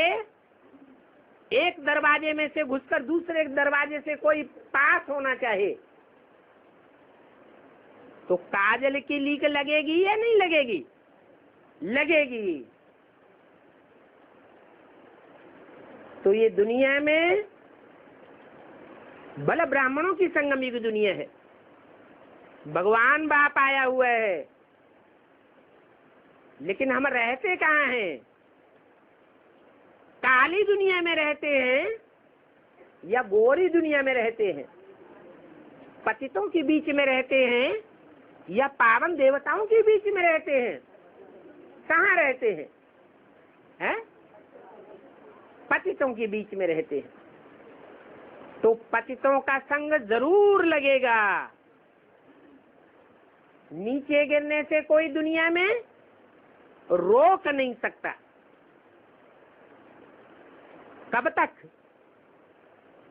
एक दरवाजे में से घुसकर दूसरे दरवाजे से कोई पास होना चाहे तो काजल की लीक लगेगी या नहीं लगेगी? लगेगी। तो ये दुनिया में भले ब्राह्मणों की संगमी की दुनिया है, भगवान बाप आया हुआ है, लेकिन हम रहते कहाँ हैं? काली दुनिया में रहते हैं या गोरी दुनिया में रहते हैं? पतितों के बीच में रहते हैं या पावन देवताओं के बीच में रहते हैं? कहाँ रहते हैं? हैं? पतितों के बीच में रहते हैं। तो पतितों का संग जरूर लगेगा। नीचे गिरने से कोई दुनिया में रोक नहीं सकता। कब तक?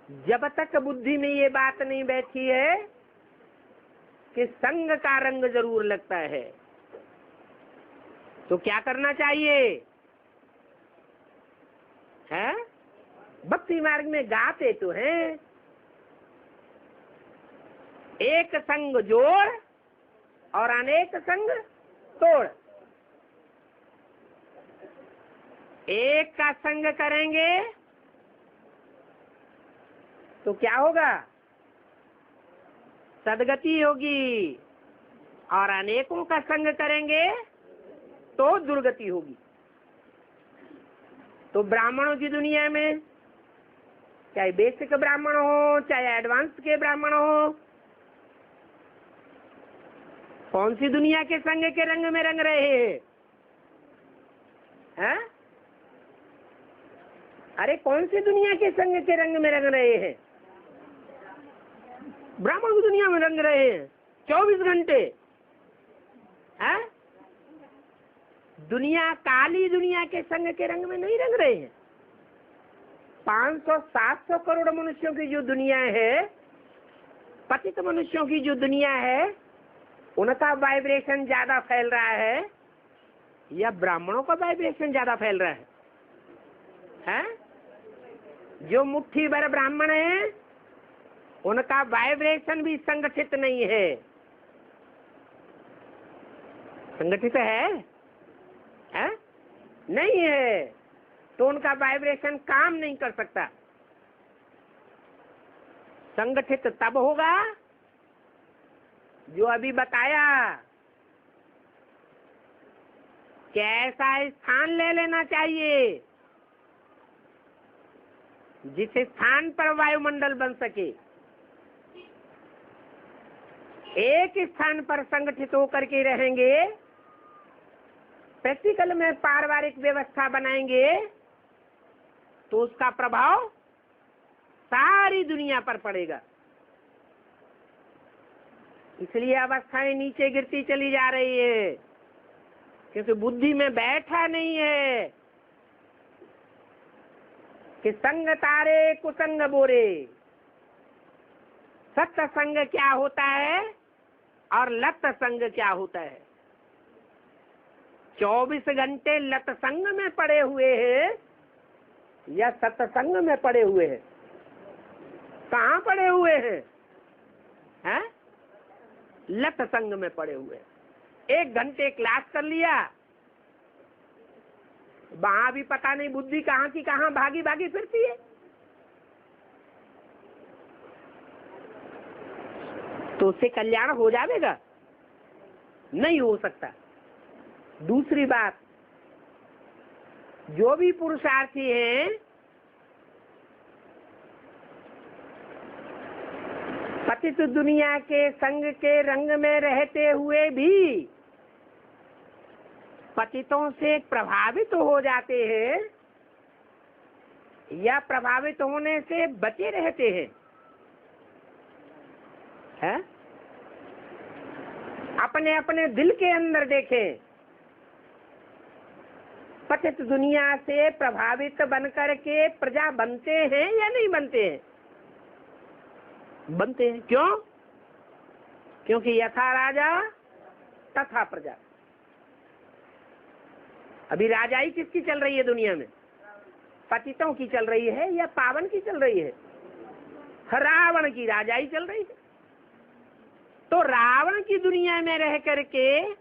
जब तक बुद्धि में ये बात नहीं बैठी है कि संग का रंग जरूर लगता है। तो क्या करना चाहिए? है? भक्ति मार्ग में गाते तो हैं, एक संग जोड़ और अनेक संग तोड़। एक का संग करेंगे तो क्या होगा? सदगति होगी, और अनेकों का संग करेंगे तो दुर्गति होगी। तो ब्राह्मणों की दुनिया में, चाहे बेसिक ब्राह्मण हो चाहे एडवांस के ब्राह्मण हो, कौन सी दुनिया के संग के रंग में रंग रहे हैं? है? अरे कौन सी दुनिया के संग के रंग में रंग रहे हैं? ब्राह्मण की दुनिया में रंग रहे हैं 24 घंटे। है? दुनिया, काली दुनिया के संग के रंग में नहीं रंग रहे हैं। 500-700 करोड़ मनुष्यों की जो दुनिया है, पतित मनुष्यों की जो दुनिया है, उनका वाइब्रेशन ज्यादा फैल रहा है या ब्राह्मणों का वाइब्रेशन ज्यादा फैल रहा है? हैं? जो मुट्ठी भर ब्राह्मण है उनका वाइब्रेशन भी संगठित नहीं है। संगठित है? है? नहीं है, तो उनका वाइब्रेशन काम नहीं कर सकता। संगठित तब होगा जो अभी बताया कि ऐसा स्थान ले लेना चाहिए जिस स्थान पर वायुमंडल बन सके। एक स्थान पर संगठित होकर के रहेंगे, प्रैक्टिकल में पारिवारिक व्यवस्था बनाएंगे, तो उसका प्रभाव सारी दुनिया पर पड़ेगा। इसलिए अवस्थाएं नीचे गिरती चली जा रही है, क्योंकि बुद्धि में बैठा नहीं है कि संग तारे कुसंग बोरे। सत्य संग क्या होता है और लत संग क्या होता है? 24 घंटे लत संग में पड़े हुए हैं या सत्संग में पड़े हुए हैं? कहाँ पड़े हुए हैं? हैं? लत संग में पड़े हुए हैं। 1 घंटे क्लास कर लिया, वहां भी पता नहीं बुद्धि कहाँ की कहाँ भागी भागी फिरती है। तो उससे कल्याण हो जाएगा? नहीं हो सकता। दूसरी बात, जो भी पुरुषार्थी हैं पतित दुनिया के संग के रंग में रहते हुए भी पतितों से प्रभावित हो जाते हैं या प्रभावित होने से बचे रहते हैं, है? अपने अपने दिल के अंदर देखें, पतित दुनिया से प्रभावित बनकर के प्रजा बनते हैं या नहीं बनते हैं? बनते हैं। क्यों? क्योंकि यथा राजा तथा प्रजा। अभी राजाई किसकी चल रही है दुनिया में? पतितों की चल रही है या पावन की चल रही है? रावण की राजाई चल रही है। तो रावण की दुनिया में रह करके,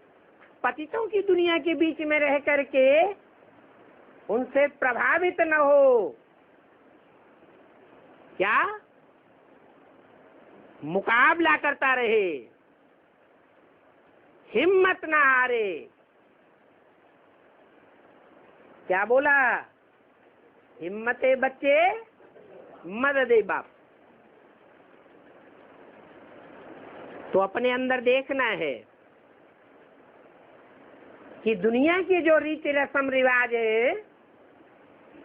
पतितों की दुनिया के बीच में रह करके उनसे प्रभावित न हो, क्या मुकाबला करता रहे, हिम्मत न हारे। क्या बोला? हिम्मते बच्चे मददे बाप। तो अपने अंदर देखना है कि दुनिया के जो रीति रस्म रिवाज है,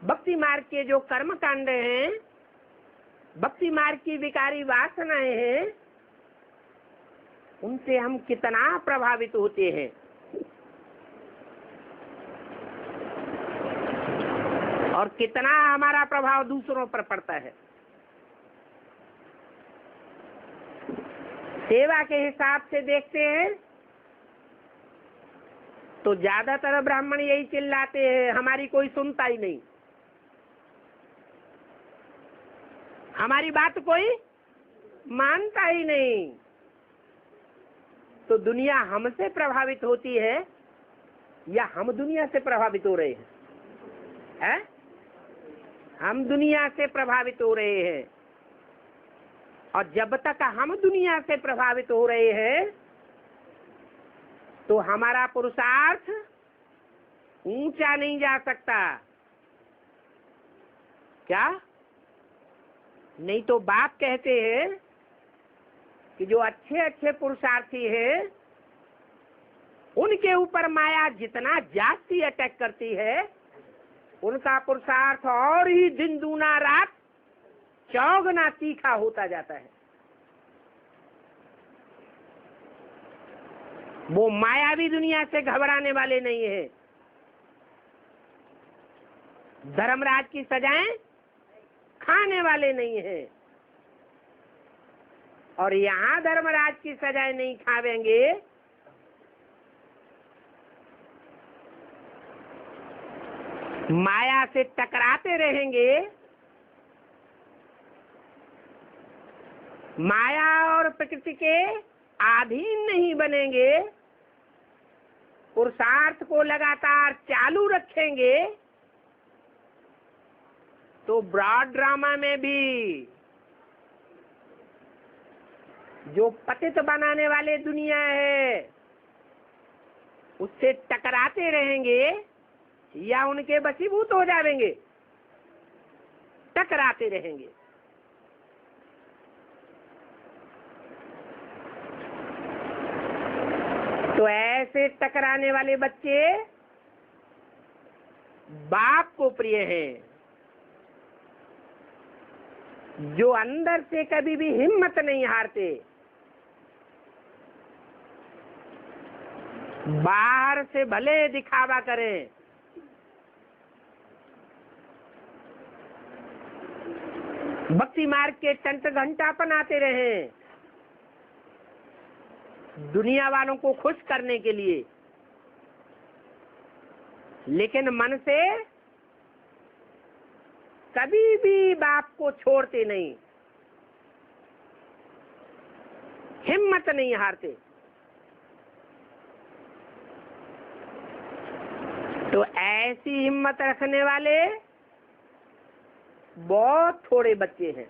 भक्ति मार्ग के जो कर्म कांड हैं, भक्ति मार्ग की विकारी वासनाएं हैं, उनसे हम कितना प्रभावित होते हैं और कितना हमारा प्रभाव दूसरों पर पड़ता है। सेवा के हिसाब से देखते हैं तो ज्यादातर ब्राह्मण यही चिल्लाते हैं, हमारी कोई सुनता ही नहीं, हमारी बात कोई मानता ही नहीं। तो दुनिया हमसे प्रभावित होती है या हम दुनिया से प्रभावित हो रहे हैं? हम दुनिया से प्रभावित हो रहे हैं। और जब तक हम दुनिया से प्रभावित हो रहे हैं तो हमारा पुरुषार्थ ऊंचा नहीं जा सकता। क्या? नहीं तो बाप कहते हैं कि जो अच्छे अच्छे पुरुषार्थी हैं उनके ऊपर माया जितना जास्ती अटैक करती है, उनका पुरुषार्थ और ही दिन दूना रात चौगुना तीखा होता जाता है। वो मायावी दुनिया से घबराने वाले नहीं है। धर्मराज की सजाएं खाने वाले नहीं है। और यहाँ धर्मराज की सजाएं नहीं खावेंगे माया से टकराते रहेंगे, माया और प्रकृति के अधीन नहीं बनेंगे, पुरुषार्थ को लगातार चालू रखेंगे, तो ब्रॉड ड्रामा में भी जो पतित बनाने वाले दुनिया है उससे टकराते रहेंगे या उनके वशीभूत हो जाएंगे? टकराते रहेंगे। तो ऐसे टकराने वाले बच्चे बाप को प्रिय हैं, जो अंदर से कभी भी हिम्मत नहीं हारते, बाहर से भले दिखावा करें, भक्ति मार्ग के टंट घंटा बनाते रहें दुनिया वालों को खुश करने के लिए, लेकिन मन से कभी भी बाप को छोड़ते नहीं, हिम्मत नहीं हारते। तो ऐसी हिम्मत रखने वाले बहुत थोड़े बच्चे हैं।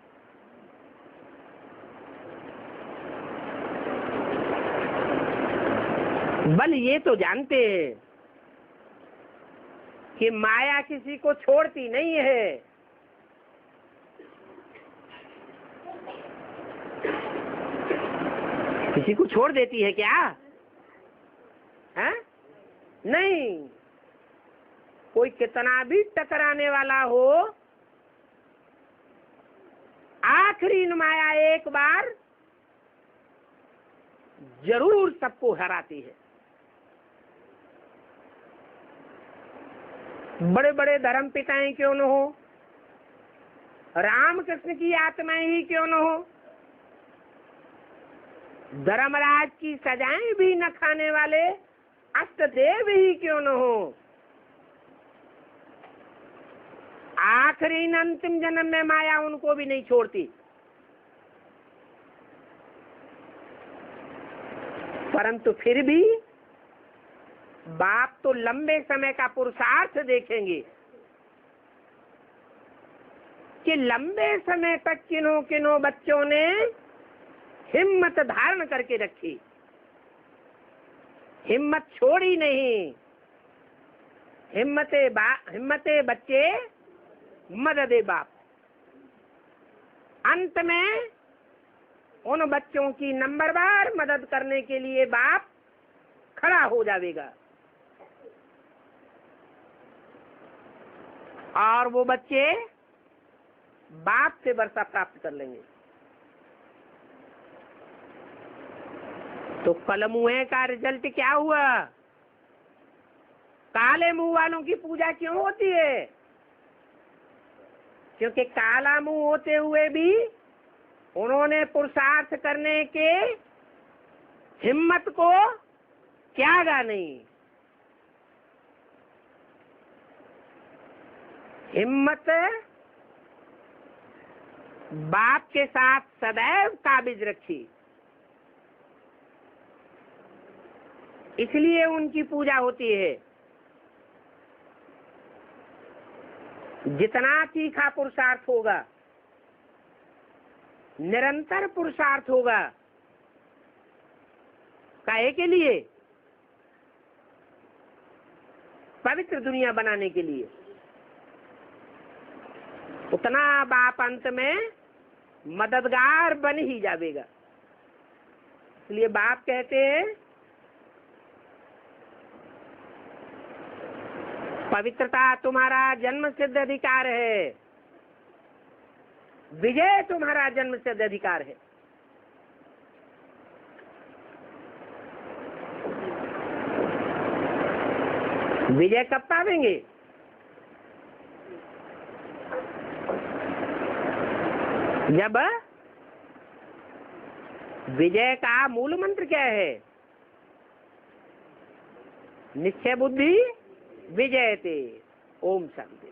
बल ये तो जानते हैं कि माया किसी को छोड़ती नहीं है। किसी को छोड़ देती है क्या? है? नहीं। कोई कितना भी टकराने वाला हो, आखिरी माया एक बार जरूर सबको हराती है। बड़े बड़े धर्म पिताएं क्यों न हो, रामकृष्ण की आत्माएं ही क्यों न हो, धर्मराज की सजाएं भी न खाने वाले अष्टदेव ही क्यों न हो, आखिरी अंतिम जन्म में माया उनको भी नहीं छोड़ती। परंतु फिर भी बाप तो लंबे समय का पुरुषार्थ देखेंगे कि लंबे समय तक किन्हों किन्हों बच्चों ने हिम्मत धारण करके रखी, हिम्मत छोड़ी नहीं। हिम्मते बच्चे मददे बाप। अंत में उन बच्चों की नंबरवार मदद करने के लिए बाप खड़ा हो जाएगा और वो बच्चे बाप से वर्षा प्राप्त कर लेंगे। तो कल मुँह का रिजल्ट क्या हुआ? काले मुंह वालों की पूजा क्यों होती है? क्योंकि काला मुंह होते हुए भी उन्होंने पुरुषार्थ करने के हिम्मत को त्यागा नहीं। हिम्मत बाप के साथ सदैव काबिज रखी, इसलिए उनकी पूजा होती है। जितना तीखा पुरुषार्थ होगा, निरंतर पुरुषार्थ होगा, काहे के लिए? पवित्र दुनिया बनाने के लिए, उतना बाप अंत में मददगार बन ही जाएगा। इसलिए बाप कहते हैं पवित्रता तुम्हारा जन्म सिद्ध अधिकार है, विजय तुम्हारा जन्म सिद्ध अधिकार है। विजय कब पावेंगे? जब विजय का मूल मंत्र क्या है? निश्चय बुद्धि विजयते। ओम शांति।